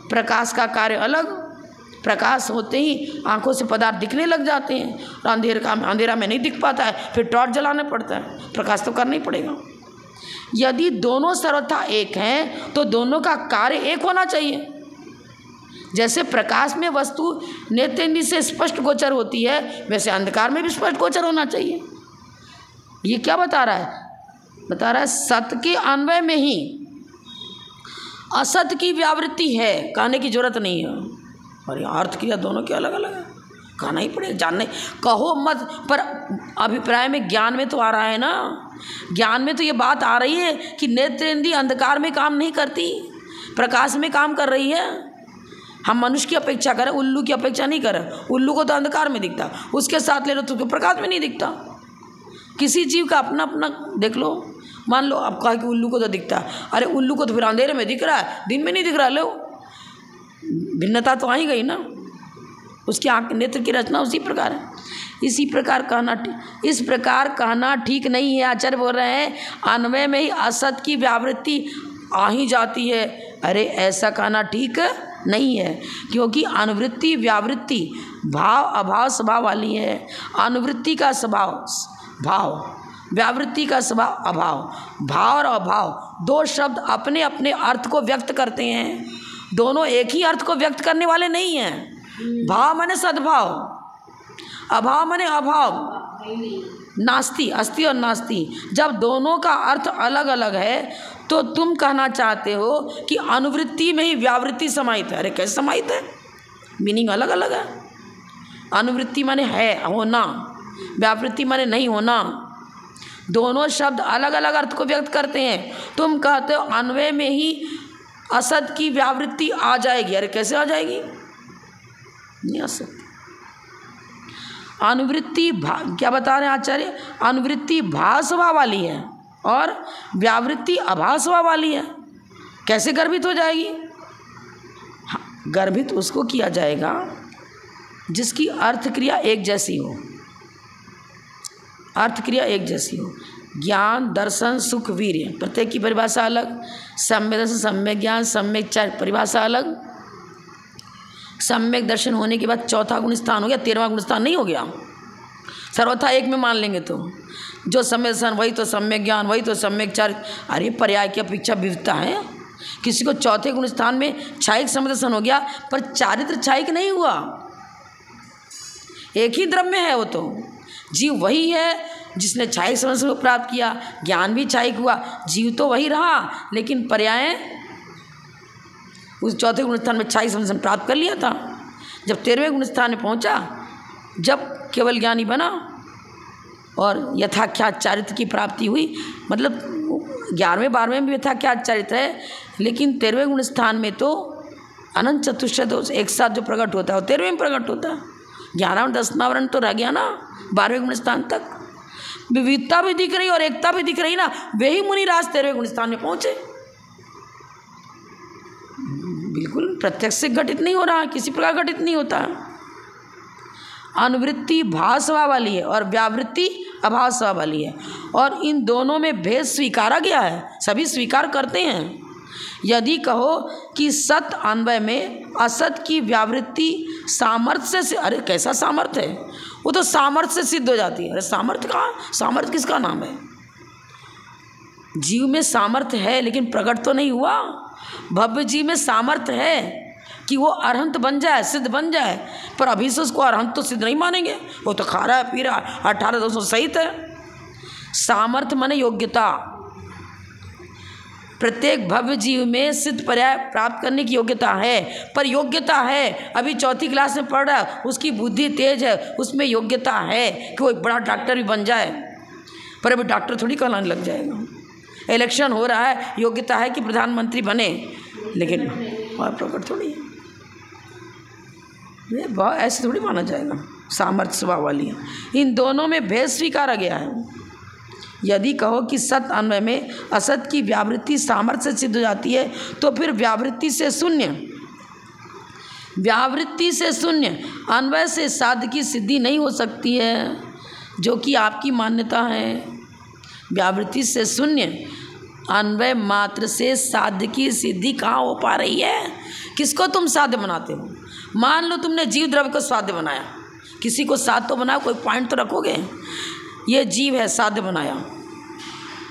प्रकाश का कार्य अलग। प्रकाश होते ही आंखों से पदार्थ दिखने लग जाते हैं और अंधेरा में नहीं दिख पाता है, फिर टॉर्च जलाना पड़ता है, प्रकाश तो करना ही पड़ेगा। यदि दोनों सर्वथा एक हैं तो दोनों का कार्य एक होना चाहिए। जैसे प्रकाश में वस्तु नेत्रेंद्रिय से स्पष्ट गोचर होती है, वैसे अंधकार में भी स्पष्ट गोचर होना चाहिए। ये क्या बता रहा है, बता रहा है सत के अन्वय में ही असत की व्यावृत्ति है, कहने की जरूरत नहीं है। और अर्थ क्रिया दोनों के अलग अलग है, कहना ही पड़ेगा, जानने कहो मत। पर अभिप्राय में ज्ञान में तो आ रहा है ना, ज्ञान में तो ये बात आ रही है कि नेत्रेंद्रिय अंधकार में काम नहीं करती, प्रकाश में काम कर रही है। हम मनुष्य की अपेक्षा करें, उल्लू की अपेक्षा नहीं करें। उल्लू को तो अंधकार में दिखता, उसके साथ ले लो तो प्रकाश में नहीं दिखता। किसी जीव का अपना अपना देख लो। मान लो आप कहा कि उल्लू को तो दिखता है, अरे उल्लू को तो फिर अंधेरे में दिख रहा है, दिन में नहीं दिख रहा। लो, भिन्नता तो आ ही गई ना, उसकी आँख नेत्र की रचना उसी प्रकार है। इस प्रकार कहना ठीक नहीं है। आचार्य बोल रहे हैं अन्वय में ही असत की व्यावृत्ति आ ही जाती है। अरे ऐसा कहना ठीक नहीं है, क्योंकि अनुवृत्ति व्यावृत्ति भाव अभाव स्वभाव वाली है। अनुवृत्ति का स्वभाव भाव, व्यावृत्ति का स्वभाव अभाव। भाव और अभाव दो शब्द अपने अपने अर्थ को व्यक्त करते हैं, दोनों एक ही अर्थ को व्यक्त करने वाले नहीं हैं। भाव माने सद्भाव, अभाव माने अभाव। नास्ति, अस्ति और नास्ति, जब दोनों का अर्थ अलग अलग है तो तुम कहना चाहते हो कि अनुवृत्ति में ही व्यावृत्ति समाहित है। अरे कैसे समाहित है, मीनिंग अलग अलग है। अनुवृत्ति माने है होना, व्यावृत्ति माने नहीं होना। दोनों शब्द अलग अलग अर्थ को व्यक्त करते हैं। तुम कहते हो अन्वय में ही असत की व्यावृत्ति आ जाएगी। अरे कैसे आ जाएगी, नहीं आ सकती। अनुवृत्ति क्या बता रहे हैं आचार्य, अनुवृत्ति भाव स्वभाव वाली है और व्यावृत्ति अभाव स्वभाव वाली है। कैसे गर्भित हो जाएगी? हाँ, गर्भित उसको किया जाएगा जिसकी अर्थ क्रिया एक जैसी हो। अर्थ क्रिया एक जैसी हो। ज्ञान, दर्शन, सुख, वीर्य, प्रत्येक की परिभाषा अलग। सम्यक दर्शन, सम्यक ज्ञान, सम्यक चार परिभाषा अलग। सम्यक दर्शन होने के बाद चौथा गुण स्थान हो गया, 13वां गुण स्थान नहीं हो गया। सर्वथा एक में मान लेंगे तो जो सम्यक दर्शन वही तो सम्यक ज्ञान, वही तो सम्यक चार। अरे पर्याय की अपेक्षा विविधता है। किसी को चौथे गुण स्थान में छायिक सम्यक दर्शन हो गया पर चारित्र छायिक नहीं हुआ। एक ही द्रव्य है वो तो, जीव वही है जिसने छायिक सम्यक दर्शन को प्राप्त किया, ज्ञान भी छायिक हुआ, जीव तो वही रहा लेकिन पर्याय उस चौथे गुण स्थान में छायिक सम्यक दर्शन प्राप्त कर लिया था। जब 13वें गुण स्थान में पहुंचा, जब केवल ज्ञानी बना और यथाख्यात चारित्र की प्राप्ति हुई, मतलब 11वें 12वें में यथाख्यात चारित्र है, लेकिन 13वें गुण स्थान में तो अनंत चतुष्टय एक साथ जो प्रकट होता है वो 13वें में प्रकट होता है। 11वां 10वां तो रह गया ना 12वें गुण स्थान तक। विविधता भी दिख रही और एकता भी दिख रही ना, वही मुनिराज 13वें गुण स्थान में पहुंचे। बिल्कुल प्रत्यक्ष से घटित नहीं हो रहा, किसी प्रकार घटित नहीं होता। अनुवृत्ति भाव स्वभाव वाली है और व्यावृत्ति अभाव स्वभाव वाली है, और इन दोनों में भेद स्वीकारा गया है, सभी स्वीकार करते हैं। यदि कहो कि सत अन्वय में असत की व्यावृत्ति सामर्थ्य से, अरे कैसा सामर्थ्य है, वो तो सामर्थ्य से सिद्ध हो जाती है। अरे सामर्थ्य कहाँ, सामर्थ्य किसका नाम है? जीव में सामर्थ्य है लेकिन प्रकट तो नहीं हुआ। भव्य जीव में सामर्थ्य है कि वो अरहंत बन जाए, सिद्ध बन जाए, पर अभी से उसको अरहंत तो सिद्ध नहीं मानेंगे। वो तो खा रहा है, पी रहा है, 18 दोषों सहित है। सामर्थ्य माने योग्यता। प्रत्येक भव्य जीव में सिद्ध पर्याय प्राप्त करने की योग्यता है, पर योग्यता है, अभी 4th क्लास में पढ़ रहा है, उसकी बुद्धि तेज है, उसमें योग्यता है कि वो एक बड़ा डॉक्टर भी बन जाए, पर अभी डॉक्टर थोड़ी कहलाने लग जाएगा। इलेक्शन हो रहा है, योग्यता है कि प्रधानमंत्री बने, लेकिन वह प्रकट थोड़ी है, ऐसे थोड़ी माना जाएगा। सामर्थ्य स्वभाव वाली है। इन दोनों में भेद स्वीकारा गया है। यदि कहो कि सत अन्वय में असत की व्यावृत्ति सामर्थ्य से सिद्ध हो जाती है, तो फिर व्यावृत्ति से शून्य अन्वय से साध्य की सिद्धि नहीं हो सकती है, जो कि आपकी मान्यता है। व्यावृत्ति से शून्य अन्वय मात्र से साध्य की सिद्धि कहाँ हो पा रही है? किसको तुम साध्य बनाते हो? मान लो तुमने जीव द्रव्य को साध्य बनाया, किसी को साध्य तो बनाया, कोई पॉइंट तो रखोगे। ये जीव है, साध्य बनाया।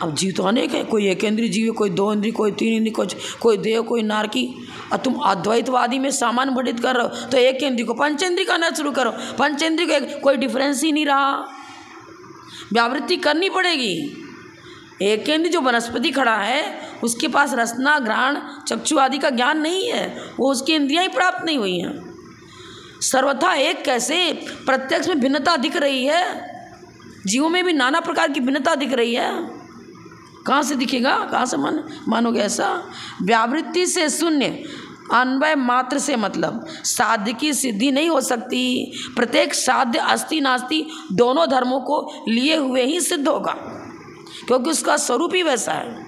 अब जीव तो अनेक है, कोई एक इंद्रिय जीव है, कोई 2 इंद्रिय, कोई 3 इंद्रिय, कोई देव, कोई नारकी। और तुम अद्वैतवादी में सामान्य भटित कर रहे हो, तो एक इंद्रिय को पंचेंद्रिय कहना शुरू करो। पंचेंद्रिय को कोई डिफरेंस ही नहीं रहा, व्यावृत्ति करनी पड़ेगी। एक इंद्रिय जो वनस्पति खड़ा है, उसके पास रसना, घ्राण, चक्षु आदि का ज्ञान नहीं है, वो उसकी इंद्रियां ही प्राप्त नहीं हुई हैं। सर्वथा एक कैसे? प्रत्यक्ष में भिन्नता दिख रही है, जीवों में भी नाना प्रकार की भिन्नता दिख रही है। कहाँ से दिखेगा, कहाँ से मानोगे ऐसा? व्यावृत्ति से शून्य अन्वय मात्र से मतलब साध्य की सिद्धि नहीं हो सकती। प्रत्येक साध्य अस्ति नास्ति दोनों धर्मों को लिए हुए ही सिद्ध होगा, क्योंकि उसका स्वरूप ही वैसा है,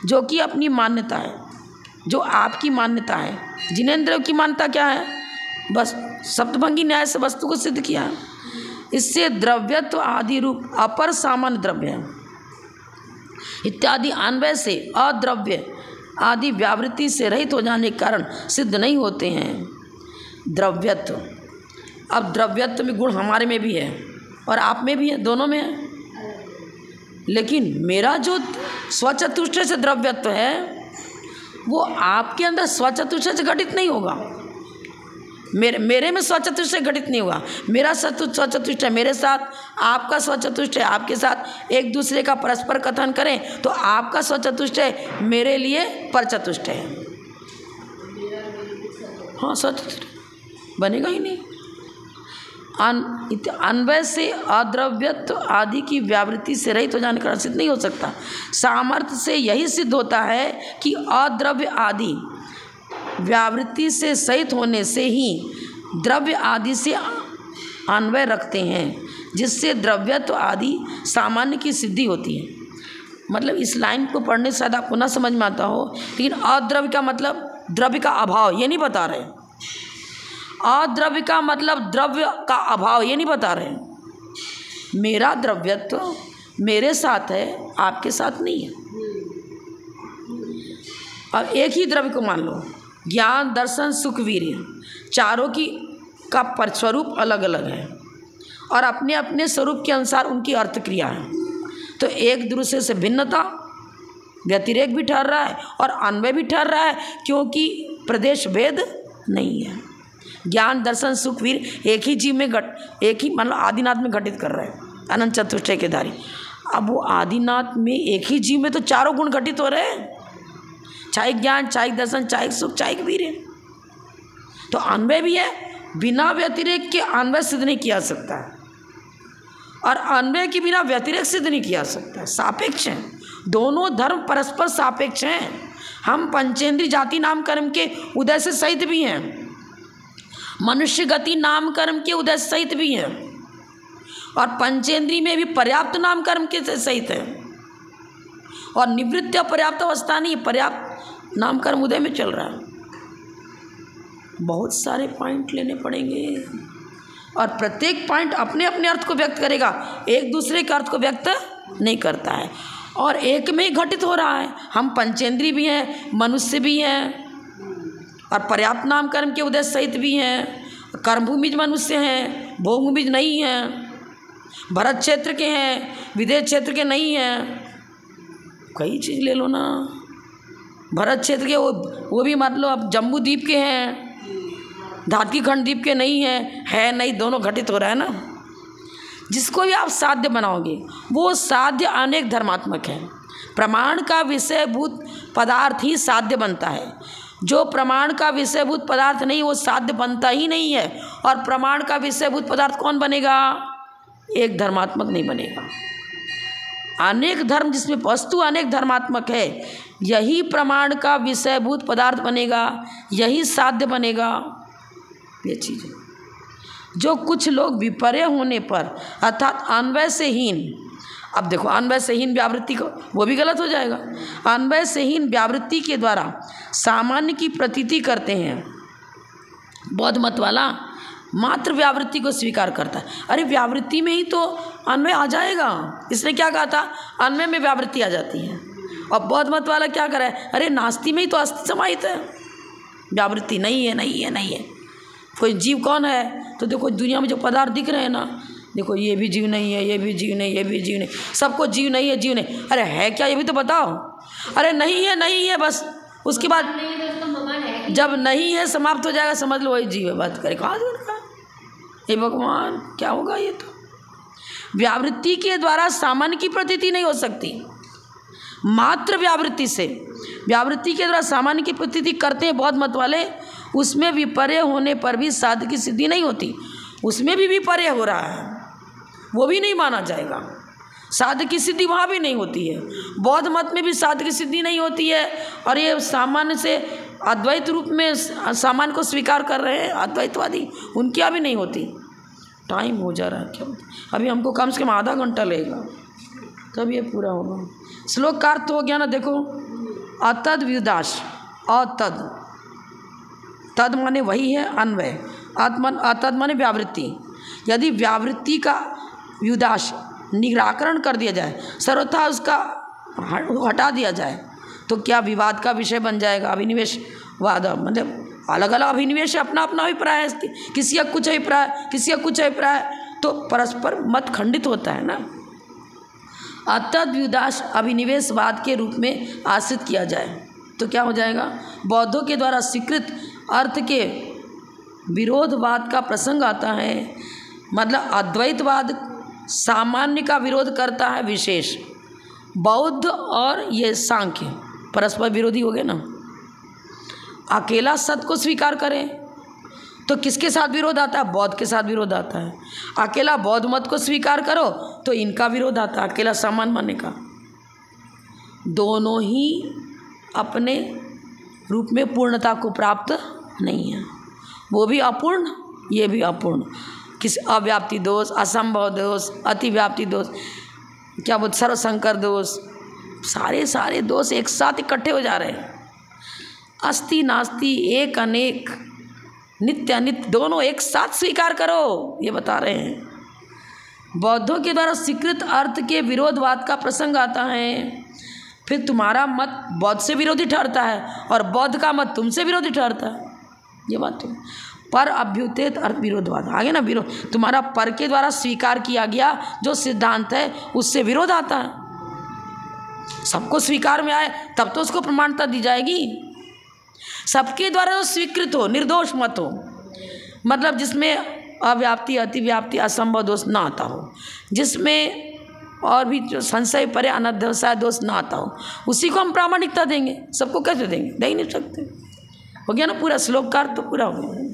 जो कि अपनी मान्यता है, जो आपकी मान्यता है। जिनेंद्र की मान्यता क्या है? बस सप्तभंगी न्याय से वस्तु को सिद्ध किया है। इससे द्रव्यत्व आदि रूप अपर सामान्य द्रव्य इत्यादि अन्वय से अद्रव्य आदि व्यावृत्ति से रहित हो जाने के कारण सिद्ध नहीं होते हैं। द्रव्यत्व, अब द्रव्यत्व में गुण हमारे में भी है और आप में भी है, दोनों में है। लेकिन मेरा जो स्वचतुष्टय से द्रव्यत्व है वो आपके अंदर स्वचतुष्टय से घटित नहीं होगा। मेरे में स्वचतुष्टय घटित नहीं होगा। मेरा स्वचतुष्टय मेरे साथ, आपका स्वचतुष्टय आपके साथ एक दूसरे का परस्पर कथन करें तो आपका स्वचतुष्टय मेरे लिए परचतुष्टय है। हाँ, स्वचतुष्टय बनेगा ही नहीं। अन्वय से अद्रव्यत्व आदि की व्यावृत्ति से रहित हो जाने का सिद्ध नहीं हो सकता। सामर्थ्य से यही सिद्ध होता है कि अद्रव्य आदि व्यावृत्ति से सहित होने से ही द्रव्य आदि से अन्वय रखते हैं, जिससे द्रव्यत्व आदि सामान्य की सिद्धि होती है। मतलब इस लाइन को पढ़ने से शायद आपको ना समझ में आता हो, लेकिन अद्रव्य का मतलब द्रव्य का अभाव, ये नहीं बता रहे। अद्रव्य का मतलब द्रव्य का अभाव, ये नहीं बता रहे। मेरा द्रव्यत्व मेरे साथ है, आपके साथ नहीं है। अब एक ही द्रव्य को मान लो, ज्ञान दर्शन सुख वीर्य, चारों की का स्वरूप अलग अलग है और अपने अपने स्वरूप के अनुसार उनकी अर्थ क्रिया है। तो एक दूसरे से भिन्नता व्यतिरेक भी ठहर रहा है और अन्वय भी ठहर रहा है, क्योंकि प्रदेश भेद नहीं है। ज्ञान दर्शन सुख वीर एक ही जीव में एक ही मतलब आदिनाथ में घटित कर रहे हैं, अनंत चतुष्टय के धारी। अब वो आदिनाथ में एक ही जीव में तो चारों गुण घटित हो रहे हैं, चाहे ज्ञान, चाहे दर्शन, चाहे सुख, चाहे वीर। तो अन्वय भी है, बिना व्यतिरेक के अन्वय सिद्ध नहीं किया सकता है और अन्वय के बिना व्यतिरेक सिद्ध नहीं किया सकता है। सापेक्ष हैं दोनों धर्म, परस्पर सापेक्ष हैं। हम पंचेंद्रिय जाति नाम कर्म के उदय से सहित भी हैं, मनुष्य गति नाम कर्म के उदय से सहित भी हैं और पंचेंद्रिय में भी पर्याप्त नाम कर्म के सहित है और निवृत्त पर्याप्त अवस्था नहीं, पर्याप्त नाम कर्म उदय में चल रहा है। बहुत सारे पॉइंट लेने पड़ेंगे और प्रत्येक पॉइंट अपने अपने अर्थ को व्यक्त करेगा, एक दूसरे के अर्थ को व्यक्त नहीं करता है और एक में ही घटित हो रहा है। हम पंचेंद्रिय भी हैं, मनुष्य भी हैं और पर्याप्त नाम कर्म के उदय सहित भी हैं, कर्मभूमिज मनुष्य हैं, भोगभूमिज नहीं हैं, भरत क्षेत्र के हैं, विदेश क्षेत्र के नहीं हैं। कई चीज़ ले लो ना, भरत क्षेत्र के वो भी मतलब अब जम्बू द्वीप के हैं, धातकी खंड द्वीप के नहीं हैं, है नहीं, दोनों घटित हो रहा है ना। जिसको भी आप साध्य बनाओगे वो साध्य अनेक धर्मात्मक है। प्रमाण का विषयभूत पदार्थ ही साध्य बनता है, जो प्रमाण का विषयभूत पदार्थ नहीं वो साध्य बनता ही नहीं है। और प्रमाण का विषयभूत पदार्थ कौन बनेगा? एक धर्मात्मक नहीं बनेगा। अनेक धर्म जिसमें वस्तु अनेक धर्मात्मक है, यही प्रमाण का विषयभूत पदार्थ बनेगा, यही साध्य बनेगा। ये चीज़ है जो कुछ लोग विपर्य होने पर अर्थात अन्वय से हीन, अब देखो अन्वय से हीन व्यावृत्ति को, वो भी गलत हो जाएगा। अन्वय से हीन व्यावृत्ति के द्वारा सामान्य की प्रतीति करते हैं। बौद्ध मत वाला मात्र व्यावृत्ति को स्वीकार करता है। अरे व्यावृत्ति में ही तो अन्वय आ जाएगा, इसने क्या कहा था? अन्वय में व्यावृत्ति आ जाती है। और बौद्ध मत वाला क्या करे? अरे नास्ति में ही तो अस्थि समाहित है, व्यावृत्ति नहीं है, नहीं है, नहीं है। कोई जीव कौन है? तो देखो दुनिया में जो पदार्थ दिख रहे हैं ना, देखो ये भी जीव नहीं है, ये भी जीव नहीं, ये भी जीव नहीं, सबको जीव नहीं है, जीव नहीं। अरे है क्या ये भी तो बताओ। अरे नहीं है, नहीं है, बस उसके बाद जब नहीं है समाप्त हो जाएगा, समझ लो वही जीव है। बात करें कहाँ ये भगवान, क्या होगा? ये तो व्यावृत्ति के द्वारा सामान्य की प्रतीति नहीं हो सकती। मात्र व्यावृत्ति से, व्यावृत्ति के द्वारा सामान्य की प्रतीति करते हैं बौद्ध मत वाले, उसमें विपर्य होने पर भी साध्य की सिद्धि नहीं होती। उसमें भी विपर्य हो रहा है, वो भी नहीं माना जाएगा। साध्य की सिद्धि वहाँ भी नहीं होती है। बौद्ध मत में भी साध्य की सिद्धि नहीं होती है और ये सामान्य से अद्वैत रूप में सामान को स्वीकार कर रहे हैं अद्वैतवादी, उनकी अभी नहीं होती। टाइम हो जा रहा है क्या, अभी हमको कम से कम आधा घंटा लगेगा तब ये पूरा होगा। श्लोक का अर्थ हो गया ना, देखो अतद व्युदाश, अतद, तद माने वही है, अन्वय, अतद माने व्यावृत्ति। यदि व्यावृत्ति का व्युदाश निराकरण कर दिया जाए, सर्वथा उसका हटा दिया जाए, तो क्या विवाद का विषय बन जाएगा। अभिनिवेशवाद मतलब अलग अलग अभिनिवेश, अपना अपना अभिप्राय है, किसी का कुछ अभिप्राय, किसी का कुछ अभिप्राय, तो परस्पर मत खंडित होता है ना। अतद व्युदाश अभिनिवेशवाद के रूप में आश्रित किया जाए तो क्या हो जाएगा, बौद्धों के द्वारा स्वीकृत अर्थ के विरोधवाद का प्रसंग आता है। मतलब अद्वैतवाद सामान्य का विरोध करता है विशेष, बौद्ध और ये सांख्य परस्पर विरोधी हो गए ना। अकेला सत्य को स्वीकार करें तो किसके साथ विरोध आता है, बौद्ध के साथ विरोध आता है। अकेला बौद्ध मत को स्वीकार करो तो इनका विरोध आता है, अकेला सामान मानने का। दोनों ही अपने रूप में पूर्णता को प्राप्त नहीं है, वो भी अपूर्ण, ये भी अपूर्ण। किस अव्याप्ति दोष, असंभव दोष, अतिव्याप्ति दोष, क्या बोलते सर्वसंकर दोष, सारे दोष एक साथ इकट्ठे हो जा रहे हैं। अस्ति नास्ति, एक अनेक, नित्य अनित्य, दोनों एक साथ स्वीकार करो, ये बता रहे हैं। बौद्धों के द्वारा स्वीकृत अर्थ के विरोधवाद का प्रसंग आता है, फिर तुम्हारा मत बौद्ध से विरोधी ठहरता है और बौद्ध का मत तुमसे विरोधी ठहरता है, ये बात है। पर अभ्युत्थित अर्थ विरोधवाद आगे ना, विरोध तुम्हारा पर के द्वारा स्वीकार किया गया जो सिद्धांत है उससे विरोध आता है। सबको स्वीकार में आए तब तो उसको प्रमाणता दी जाएगी। सबके द्वारा जो स्वीकृत हो, निर्दोष मत हो, मतलब जिसमें अव्याप्ति, अतिव्याप्ति, असंभव दोष ना आता हो, जिसमें और भी जो संशय परे अनध्यवसाय दोष ना आता हो, उसी को हम प्रामाणिकता देंगे। सबको कैसे देंगे, दे ही नहीं सकते। हो गया ना पूरा, श्लोक का अर्थ तो पूरा हो गया।